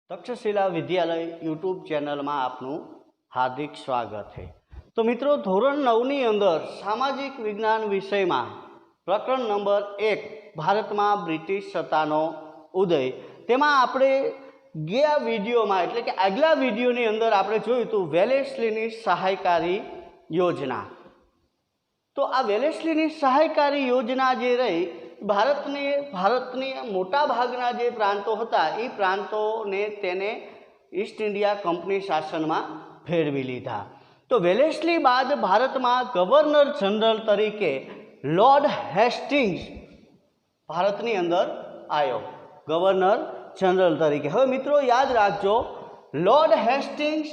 तक्षशिला विद्यालय YouTube channel में आपनु हार्दिक स्वागत है। तो मित्रों, धोरण 9 नी अंदर सामाजिक विज्ञान विषय में प्रकरण नंबर 1 भारत में ब्रिटिश सत्तानो उदय तेमा आपणे गया विडियो में एटले के आगला विडियो नी अंदर आपणे जोयुं तो वेलेस्लीनी सहायकारी योजना। तो आ वेलेस्लीनी सहायकारी योजना जे रही भारतनी मोटा भागना जे प्रांतो हता ए प्रांतोने तेने ईस्ट इंडिया कंपनी शासन में फेरवी लीधा। तो वेलेस्ली बाद भारत में गवर्नर जनरल तरीके लॉर्ड हेस्टिंग्स भारतनी अंदर आयो, गवर्नर जनरल तरीके। हवे मित्रों याद राखजो, लॉर्ड हेस्टिंग्स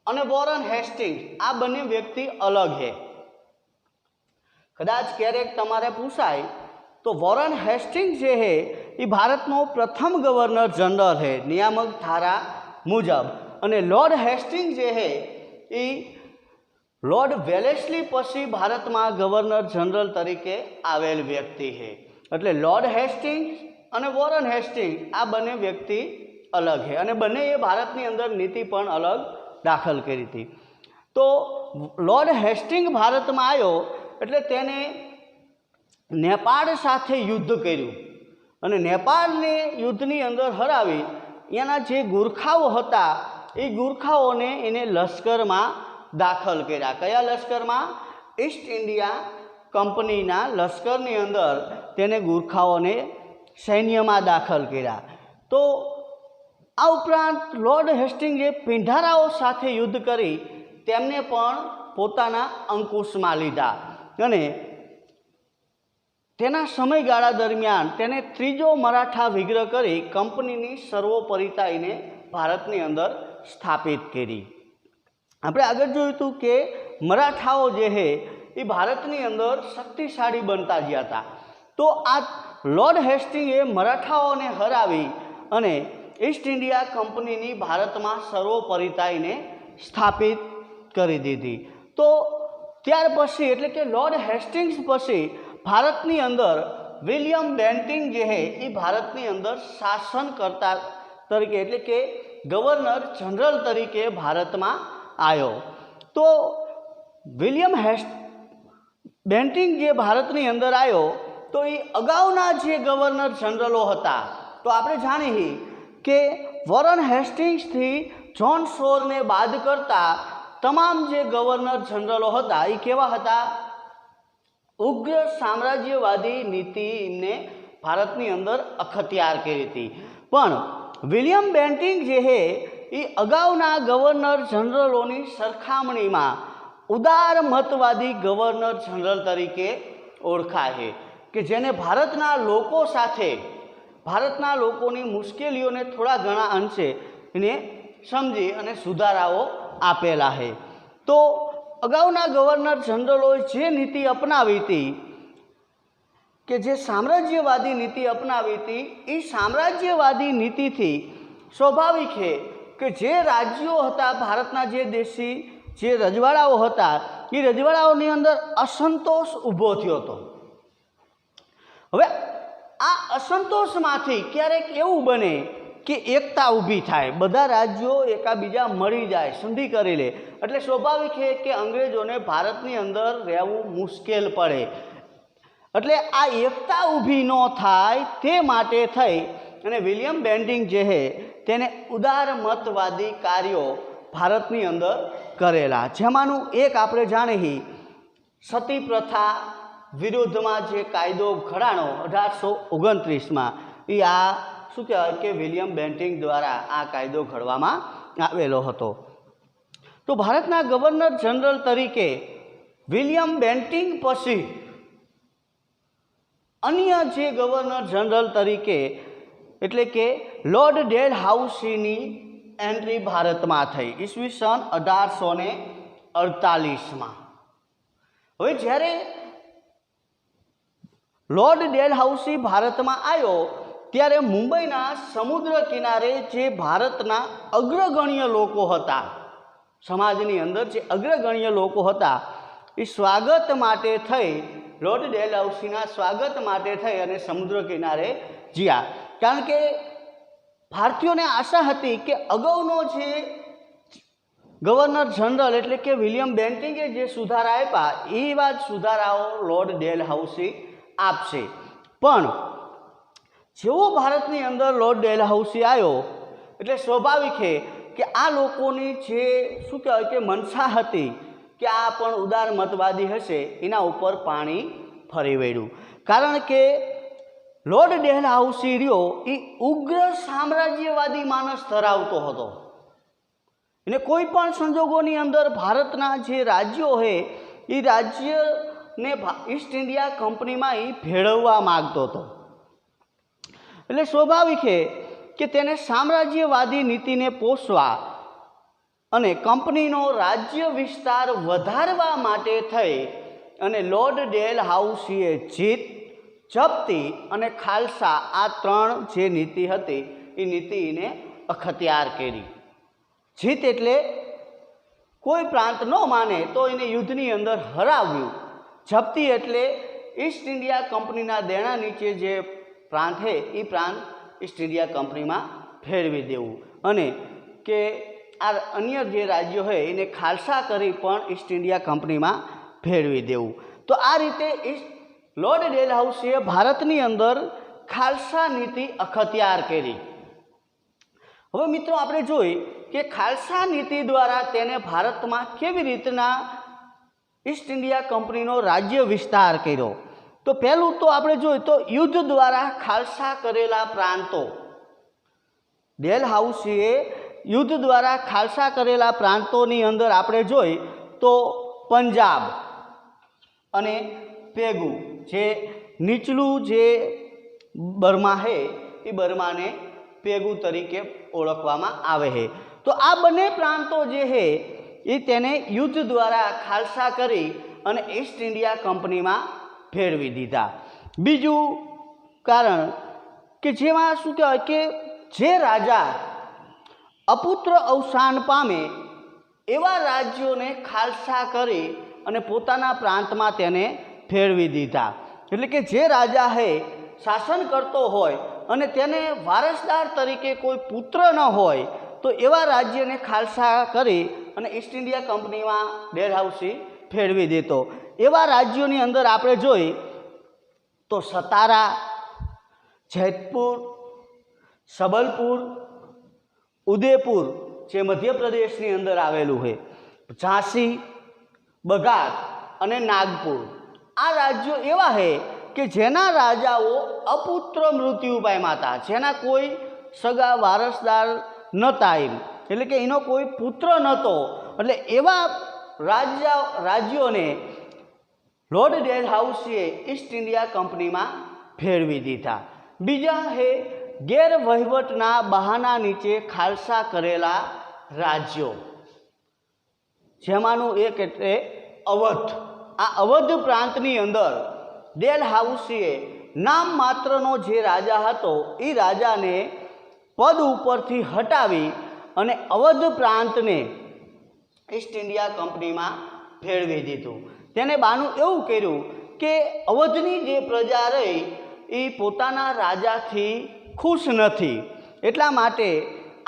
अने वॉरेन हेस्टिंग्स आ बने व्यक्ति अलग है। कदाच क्यारेक तमारे पूछाय तो वॉरेन हेस्टिंग्स जे है ये भारतनो प्रथम गवर्नर जनरल है नियामक धारा मुजब, अने लॉर्ड हेस्टिंग्स जे है ये लॉर्ड वेलेस्ली पछी भारत में गवर्नर जनरल तरीके आवेल व्यक्ति है। एटले लॉर्ड हेस्टिंग्स अने वॉरेन हेस्टिंग्स आ बने व्यक्ति अलग है अने बने भारतनी अंदर नीति पण अलग दाखल करी थी। तो लॉर्ड हेस्टिंग्स भारत में आयो एटले तेने नेपाळ साथे युद्ध कर्युं अने नेपाळने युद्धनी अंदर हरावी एना जे गुरखाओ हता ए गुरखाओने एने लश्कर में दाखल कर्या। कया लश्कर में? ईस्ट इंडिया कंपनीना लश्करनी अंदर तेने गुरखाओने सैन्य में दाखल कर्या। तो आ उपरांत लॉर्ड हेस्टिंग्से पिंढाराओ साथे युद्ध करी तेमने पण पोताना अंकुश में लीधा अने तेना समयगाळा दरमियान तेने त्रीजो मराठा विग्रह करी कंपनीनी सर्वोपरिताईने भारतनी अंदर स्थापित करी। आपणे आगळ जोयुं हतुं के मराठाओ जे है ये भारतनी अंदर शक्तिशाળી बनता गया था। तो आ लॉर्ड हेस्टिंगे मराठाओने हरावी अने ईस्ट इंडिया कंपनीनी भारत में सर्वोपरिताईने स्थापित करी दीधी। तो त्यार पछी एटले के लॉर्ड हेस्टिंग्स पछी भारतनी अंदर विलियम बेंटिंग जे है ये भारतनी अंदर शासनकर्ता तरीके एटले के गवर्नर जनरल तरीके भारत में आयो। तो विलियम बेंटिंग जे भारतनी अंदर आयो तो ये अगाउना जे गवर्नर जनरलो हता तो आपणे जाणीए के वॉरेन हेस्टिंग्स थी जॉन शोर ने बाद करता तमाम जे गवर्नर जनरलो हता ये केवा हता? उग्र साम्राज्यवादी नीति ने भारतनी अंदर अखत्यार करी थी। पण विलियम बेंटिंग जे है ये अगाउना गवर्नर जनरलोनी सरखामणी में उदार मतवादी गवर्नर जनरल तरीके ओळखाय है कि जेने भारतना लोको साथे भारतना लोकोनी मुश्केलीओने थोड़ा घणा अंशे ने समझी अने सुधाराओ आपेला है। तो अगाउना गवर्नर जनरलोए जे नीति अपनावी थी कि जे साम्राज्यवादी नीति अपनावी थी ए साम्राज्यवादी नीति थी स्वाभाविक है कि जे राज्यों हता भारतना जे देशी जे रजवाड़ाओ हता ए रजवाड़ाओनी अंदर असंतोष ऊभो थयो तो हवे आ असंतोषमांथी क्यारेक एवुं बने कि एकता ऊभी थाय, बधा राज्यों एकाबीजा मळी जाए, संधि करी ले, एटले स्वाभाविक है कि अंग्रेजोने भारतनी अंदर रहेवुं मुश्केल पड़े। एटले आ एकता ऊभी न थाय ते माटे थई अने विलियम बेंटिंग जे है तेने उदार मतवादी कार्यों भारतनी अंदर करेला। जेमानुं एक आपणे जाणीए सती प्रथा विरुद्ध में जे कायदो घड़ाणो 1829 में ये आ शू कहेवाय के विलियम बेंटिंग द्वारा आ कायदो घड़वामां आवेलो हतो। तो भारतना गवर्नर जनरल तरीके विलियम बेंटिंग पछी अन्य जे गवर्नर जनरल तरीके एटले के लॉर्ड डेलहाउसीनी एंट्री भारत में थई ईस्वीसन 1848 में। हवे ज्यारे लॉर्ड डेलहाउसी भारत में आयो त्यारे मुंबईना समुद्र किनारे जे भारतना अग्रगण्य लोको हता समाजनी अंदर जे अग्रगण्य लोको हता ए स्वागत माटे थई लॉर्ड डेलहाउसीना स्वागत माटे थई अने समुद्र किनारे ज्या कारण के ભારતીયોને આશા હતી કે અગાઉનો જે ગવર્નર જનરલ એટલે કે વિલિયમ બેન્ટિંગે જે સુધારા આપ્યા એવા જ સુધારાઓ લોર્ડ ડેલહાઉસી આપશે, પણ જેવો ભારતની અંદર લોર્ડ ડેલહાઉસી આવ્યો એટલે સ્વાભાવિક છે કે આ લોકોની જે શું કહેવાય કે મનસા હતી કે આ પણ ઉદાર મતવાદી હશે એના ઉપર પાણી ફરી વળ્યું, કારણ કે લોર્ડ ડેલહાઉસી રહ્યો એ ઉગ્ર સામ્રાજ્યવાદી માનસ ધરાવતો હતો અને કોઈ પણ સંજોગોની અંદર ભારતના જે રાજ્યો છે એ રાજ્યને ઈસ્ટ ઇન્ડિયા કંપનીમાં એ ભેળવવા માગતો હતો। એટલે સ્વાભાવિક છે કે તેને સામ્રાજ્યવાદી નીતિને પોષવા અને કંપનીનો રાજ્ય વિસ્તાર વધારવા માટે થઈ અને લોર્ડ ડેલહાઉસીએ જીત, જપ્તી અને ખાલસા આ ત્રણ જે નીતિ હતી એ નીતિને અખત્યાર કરી। જીત એટલે કોઈ પ્રાંત ન માને તો એને યુદ્ધની અંદર હરાવ્યું, જપ્તી એટલે ઈસ્ટ ઇન્ડિયા કંપનીના દેણા નીચે જે પ્રાંત છે એ પ્રાંત ઈસ્ટ ઇન્ડિયા કંપનીમાં ફેરવી દેવું, અને કે આ અન્ય જે રાજ્યો હોય એને ખાલસા કરી પણ ઈસ્ટ ઇન્ડિયા કંપનીમાં ફેરવી દેવું। તો આ રીતે લોર્ડ ડેલહાઉસીએ ભારતની અંદર ખાલસા નીતિ અખત્યાર કરી। હવે મિત્રો આપણે જોઈ કે ખાલસા નીતિ દ્વારા તેને ભારતમાં કેવી રીતના ઈસ્ટ ઇન્ડિયા કંપનીનો રાજ્ય વિસ્તાર કર્યો। તો પહેલું તો આપણે જોઈએ તો યુદ્ધ દ્વારા ખાલસા કરેલા પ્રાંતો, ડેલહાઉસીએ યુદ્ધ દ્વારા ખાલસા કરેલા પ્રાંતોની અંદર આપણે જોઈ તો પંજાબ અને પેગુ, જે નીચલું જે બર્મા છે એ બર્માને પેગુ તરીકે ઓળખવામાં આવે છે। તો આ બંને પ્રાંતો જે છે એ તેને યુદ્ધ દ્વારા ખાલસા કરી અને ઈસ્ટ ઇન્ડિયા કંપનીમાં ફેરવી દીધા। બીજું કારણ કે જેમાં શું કહેવાય કે જે રાજા અપુત્ર અવસાન પામે એવા રાજ્યોને ખાલસા કરી અને પોતાના પ્રાંતમાં તેને ફેરવી દીધા। એટલે કે જે રાજા છે શાસન કરતો હોય અને તેને વારસદાર તરીકે કોઈ પુત્ર ન હોય તો એવા રાજ્યને ખાલસા કરી અને ઈસ્ટ ઇન્ડિયા કંપનીમાં ડેલહાઉસી ફેરવી દેતો। એવા રાજ્યોની અંદર આપણે જોઈ તો સતારા, જૈતપુર, સબલપુર, ઉદયપુર જે મધ્યપ્રદેશની અંદર આવેલું છે, ઝાંસી, બઘાત અને નાગપુર, આ રાજ્યો એવા છે કે જેના રાજાઓ અપુત્ર મૃત્યુ પામ્યા હતા, જેના કોઈ સગા વારસદાર નહોતા, એટલે કે એનો કોઈ પુત્ર નહોતો। એટલે એવા રાજ્યોને લોર્ડ ડેલહાઉસીએ ઈસ્ટ ઇન્ડિયા કંપનીમાં ફેરવી દીધા। બીજા છે ગેરવહીવટના બહાના નીચે ખાલસા કરેલા રાજ્યો, જેમાંનું એક એટલે અવધ। આ અવધ પ્રાંતની અંદર ડેલહાઉસીએ નામ માત્રનો જે રાજા હતો એ રાજાને પદ ઉપરથી હટાવી અને અવધ પ્રાંતને ઈસ્ટ ઇન્ડિયા કંપનીમાં ફેરવી દીધું। તેને બાનું એવું કર્યું કે અવધની જે પ્રજા રહી એ પોતાના રાજાથી ખુશ નથી, એટલા માટે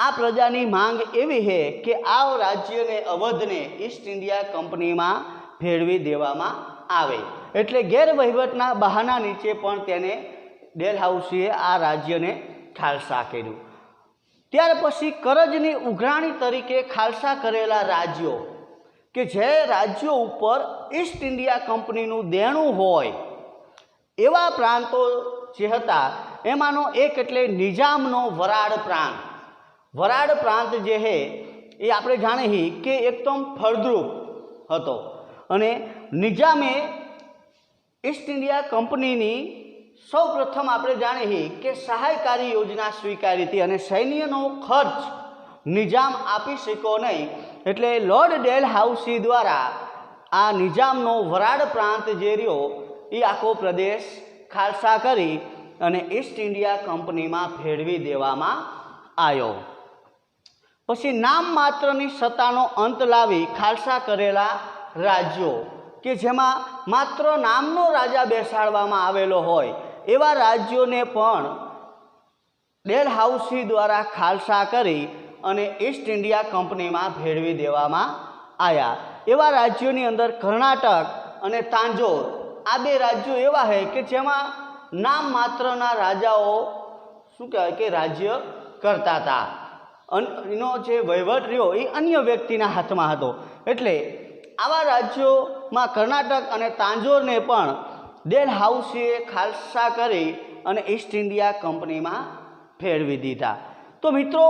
આ પ્રજાની માંગ એવી છે કે આ રાજ્યને અવધને ઈસ્ટ ઇન્ડિયા કંપનીમાં ફેરવી દેવામાં આવે। એટલે ગેરવહીવટના બહાના નીચે પણ તેને ડેલહાઉસીએ આ રાજ્યને ખાલસા કર્યું। ત્યાર પછી કરજની ઉઘરાણી તરીકે ખાલસા કરેલા રાજ્યો કે જે રાજ્યો ઉપર ઈસ્ટ ઇન્ડિયા કંપનીનું દેણું હોય એવા પ્રાંતો જે હતા એમાંનો એક એટલે નિજામનો વરાડ પ્રાંત। વરાડ પ્રાંત જે છે એ આપણે જાણીએ કે એકદમ ફળદ્રુપ હતો અને નિજામે ઈસ્ટ ઇન્ડિયા કંપનીની સૌ પ્રથમ આપણે જાણીએ કે સહાયકારી યોજના સ્વીકારી હતી અને સૈન્યનો ખર્ચ નિજામ આપી શક્યો નહીં, એટલે લોર્ડ ડેલહાઉસી દ્વારા આ નિજામનો વરાડ પ્રાંત જે રહ્યો એ આખો પ્રદેશ ખાલસા કરી અને ઈસ્ટ ઇન્ડિયા કંપનીમાં ફેરવી દેવામાં આવ્યો। પછી નામ માત્રની સત્તાનો અંત લાવી ખાલસા કરેલા રાજ્યો કે જેમાં માત્ર નામનો રાજા બેસાડવામાં આવેલો હોય એવા રાજ્યોને પણ ડેલહાઉસી દ્વારા ખાલસા કરી અને ઈસ્ટ ઇન્ડિયા કંપનીમાં ભેળવી દેવામાં આવ્યા. એવા રાજ્યોની અંદર કર્ણાટક અને તાંજોર આ બે રાજ્યો એવા છે કે જેમાં નામ માત્રના રાજાઓ શું કહેવાય કે રાજ્ય કરતા હતા. એનો જે વહીવટ રહ્યો એ અન્ય વ્યક્તિના હાથમાં હતો. એટલે આવા રાજ્યોમાં કર્ણાટક અને તાંજોરને પણ ડેલહાઉસીએ ખાલસા કરી અને ઈસ્ટ ઇન્ડિયા કંપનીમાં ફેરવી દીધા. તો મિત્રો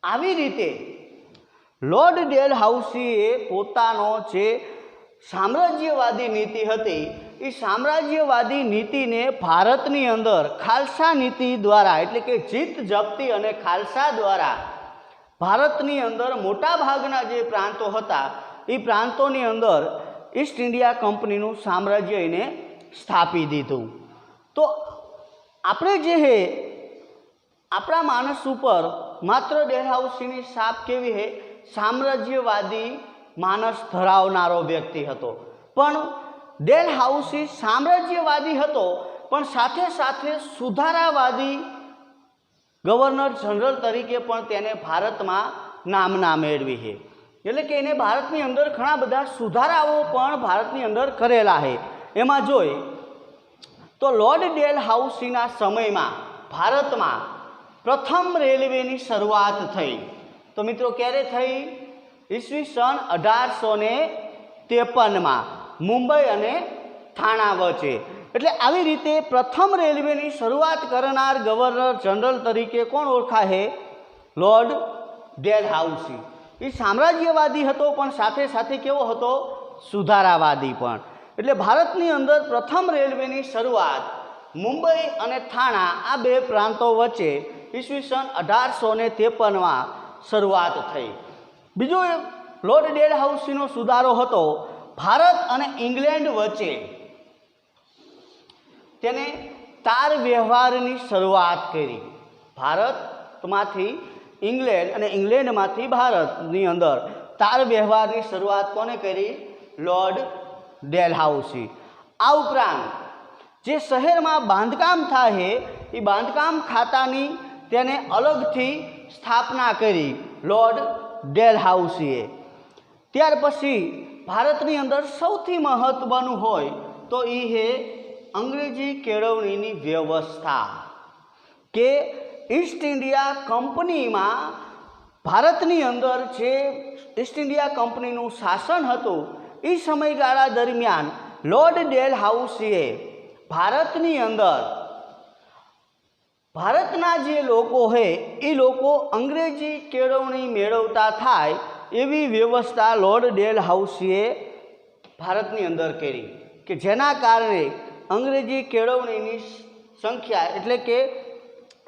આવી રીતે લોર્ડ ડેલહાઉસીએ પોતાનો જે સામ્રાજ્યવાદી નીતિ હતી એ સામ્રાજ્યવાદી નીતિને ભારતની અંદર ખાલસા નીતિ દ્વારા એટલે કે જીત જપ્તી અને ખાલસા દ્વારા ભારતની અંદર મોટાભાગના જે પ્રાંતો હતા એ પ્રાંતોની અંદર ઈસ્ટ ઇન્ડિયા કંપનીનું સામ્રાજ્ય એને સ્થાપી દીધું. તો આપણે જે હે આપણા માનસ ઉપર માત્ર ડેલહાઉસીની છાપ કેવી છે? સામ્રાજ્યવાદી માનસ ધરાવનારો વ્યક્તિ હતો. પણ ડેલહાઉસી સામ્રાજ્યવાદી હતો પણ સાથે સાથે સુધારાવાદી ગવર્નર જનરલ તરીકે પણ તેને ભારતમાં નામના મેળવી છે. એટલે કે એને ભારતની અંદર ઘણા બધા સુધારાઓ પણ ભારતની અંદર કરેલા છે. એમાં જોઈ તો લોર્ડ ડેલહાઉસીના સમયમાં ભારતમાં પ્રથમ રેલવેની શરૂઆત થઈ. તો મિત્રો ક્યારે થઈ? ઈસવીસન 1853માં મુંબઈ અને થાણા વચ્ચે. એટલે આવી રીતે પ્રથમ રેલવેની શરૂઆત કરનાર ગવર્નર જનરલ તરીકે કોણ ઓળખાય છે? લોર્ડ ડેલહાઉસી. એ સામ્રાજ્યવાદી હતો પણ સાથે સાથે કેવો હતો? સુધારાવાદી પણ. એટલે ભારતની અંદર પ્રથમ રેલવેની શરૂઆત મુંબઈ અને થાણા આ બે પ્રાંતો વચ્ચે ઈસવીસન 1853માં શરૂઆત થઈ. બીજો લોર્ડ ડેલહાઉસીનો સુધારો હતો ભારત અને ઇંગ્લેન્ડ વચ્ચે તેને તાર વ્યવહારની શરૂઆત કરી. ભારતમાંથી ઇંગ્લેન્ડ અને ઇંગ્લેન્ડમાંથી ભારતની અંદર તાર વ્યવહારની શરૂઆત કોને કરી? લોર્ડ ડેલહાઉસી. આ ઉપરાંત જે શહેરમાં બાંધકામ થાય એ બાંધકામ ખાતાની તેને અલગથી સ્થાપના કરી લોર્ડ ડેલહાઉસીએ. ત્યાર પછી ભારતની અંદર સૌથી મહત્ત્વનું હોય તો એ છે અંગ્રેજી કેળવણીની વ્યવસ્થા. કે ઈસ્ટ ઇન્ડિયા કંપનીમાં ભારતની અંદર જે ઈસ્ટ ઇન્ડિયા કંપનીનું શાસન હતું એ સમયગાળા દરમિયાન લોર્ડ ડેલહાઉસીએ ભારતની અંદર ભારતના જે લોકો છે એ લોકો અંગ્રેજી કેળવણી મેળવતા થાય એવી વ્યવસ્થા લોર્ડ ડેલહાઉસીએ ભારતની અંદર કરી. કે જેના કારણે અંગ્રેજી કેળવણીની સંખ્યા એટલે કે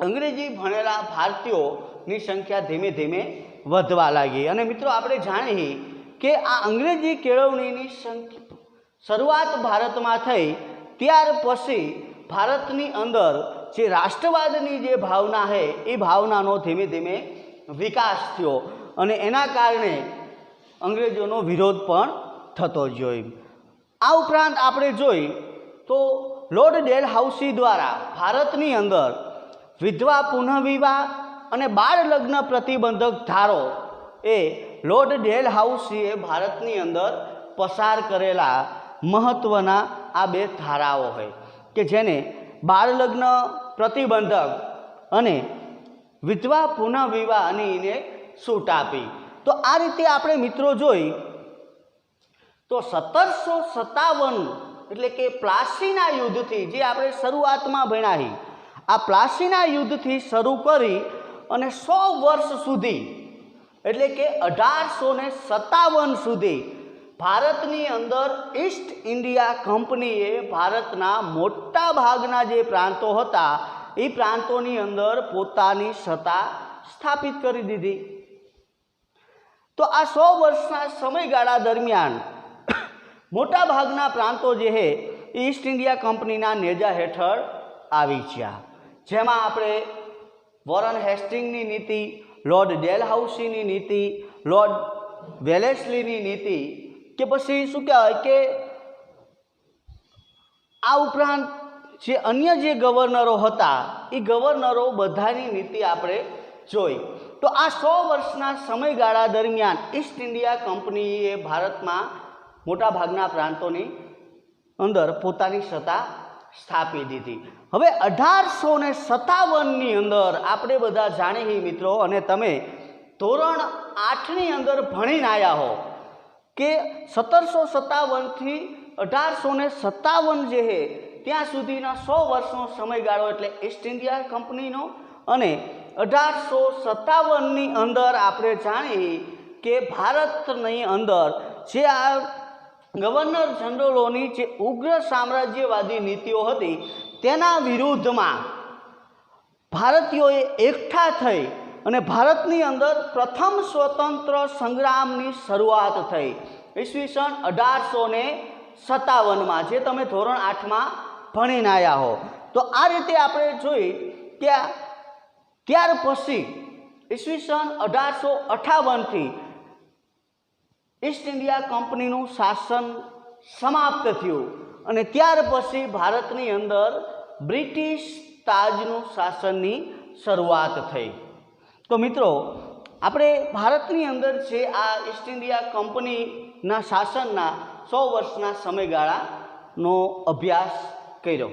અંગ્રેજી ભણેલા ભારતીયોની સંખ્યા ધીમે ધીમે વધવા લાગી. અને મિત્રો આપણે જાણીએ કે આ અંગ્રેજી કેળવણીની શરૂઆત ભારતમાં થઈ ત્યાર પછી ભારતની અંદર જે રાષ્ટ્રવાદની જે ભાવના છે એ ભાવનાનો ધીમે ધીમે વિકાસ થયો અને એના કારણે અંગ્રેજોનો વિરોધ પણ થતો જોઈ. આ ઉપરાંત આપણે જોઈ તો લોર્ડ ડેલહાઉસી દ્વારા ભારતની અંદર વિધવા પુનઃવિવાહ અને બાળ લગ્ન પ્રતિબંધક ધારો એ લોર્ડ ડેલહાઉસીએ ભારતની અંદર પસાર કરેલા મહત્ત્વના આ બે ધારાઓ હોય કે જેને બાળ લગ્ન પ્રતિબંધક અને વિધવા પુનઃવિવાહની એને છૂટ આપી. તો આ રીતે આપણે મિત્રો જોઈ તો 1757 એટલે કે પ્લાસીના યુદ્ધથી જે આપણે શરૂઆતમાં ભણ્યા આ પ્લાસીના યુદ્ધથી શરૂ કરી અને 100 વર્ષ સુધી એટલે કે 1857 સુધી ભારતની અંદર ઈસ્ટ ઇન્ડિયા કંપનીએ ભારતના મોટા ભાગના જે પ્રાંતો હતા એ પ્રાંતોની અંદર પોતાની સત્તા સ્થાપિત કરી દીધી. તો આ 100 વર્ષના સમયગાળા દરમિયાન મોટા ભાગના પ્રાંતો જે છે એ ઈસ્ટ ઇન્ડિયા કંપનીના નેજા હેઠળ આવી ગયા. જેમાં આપણે વોરન હેસ્ટિંગની નીતિ, લોર્ડ ડેલહાઉસીની નીતિ, લોર્ડ વેલેસ્લીની નીતિ કે પછી શું કહેવાય કે આ ઉપરાંત જે અન્ય જે ગવર્નરો હતા એ ગવર્નરો બધાની નીતિ આપણે જોઈ. તો આ 100 વર્ષના સમયગાળા દરમિયાન ઈસ્ટ ઇન્ડિયા કંપનીએ ભારતમાં મોટાભાગના પ્રાંતોની અંદર પોતાની સત્તા સ્થાપી દીધી. હવે 1857ની અંદર આપણે બધા જાણીએ મિત્રો, અને તમે ધોરણ 8ની અંદર ભણીને આવ્યા હો કે 1757થી 1857 જે છે ત્યાં સુધીના 100 વર્ષનો સમયગાળો એટલે ઈસ્ટ ઇન્ડિયા કંપનીનો, અને 1857ની અંદર આપણે જાણીએ કે ભારતની અંદર જે આ ગવર્નર જનરલોની જે ઉગ્ર સામ્રાજ્યવાદી નીતિઓ હતી તેના વિરુદ્ધમાં ભારતીયોએ એકઠા થઈ અને ભારતની અંદર પ્રથમ સ્વતંત્ર સંગ્રામની શરૂઆત થઈ ઈસવીસન 1857માં, જે તમે ધોરણ 8માં ભણીને આવ્યા હો. તો આ રીતે આપણે જોઈ કે ત્યાર પછી ઈસવીસન 1858થી ઈસ્ટ ઇન્ડિયા કંપનીનું શાસન સમાપ્ત થયું અને ત્યાર પછી ભારતની અંદર બ્રિટિશ તાજનું શાસનની શરૂઆત થઈ. તો મિત્રો આપણે ભારતની અંદર જે આ ઈસ્ટ ઇન્ડિયા કંપનીના શાસનના 100 વર્ષના સમયગાળાનો અભ્યાસ કર્યો.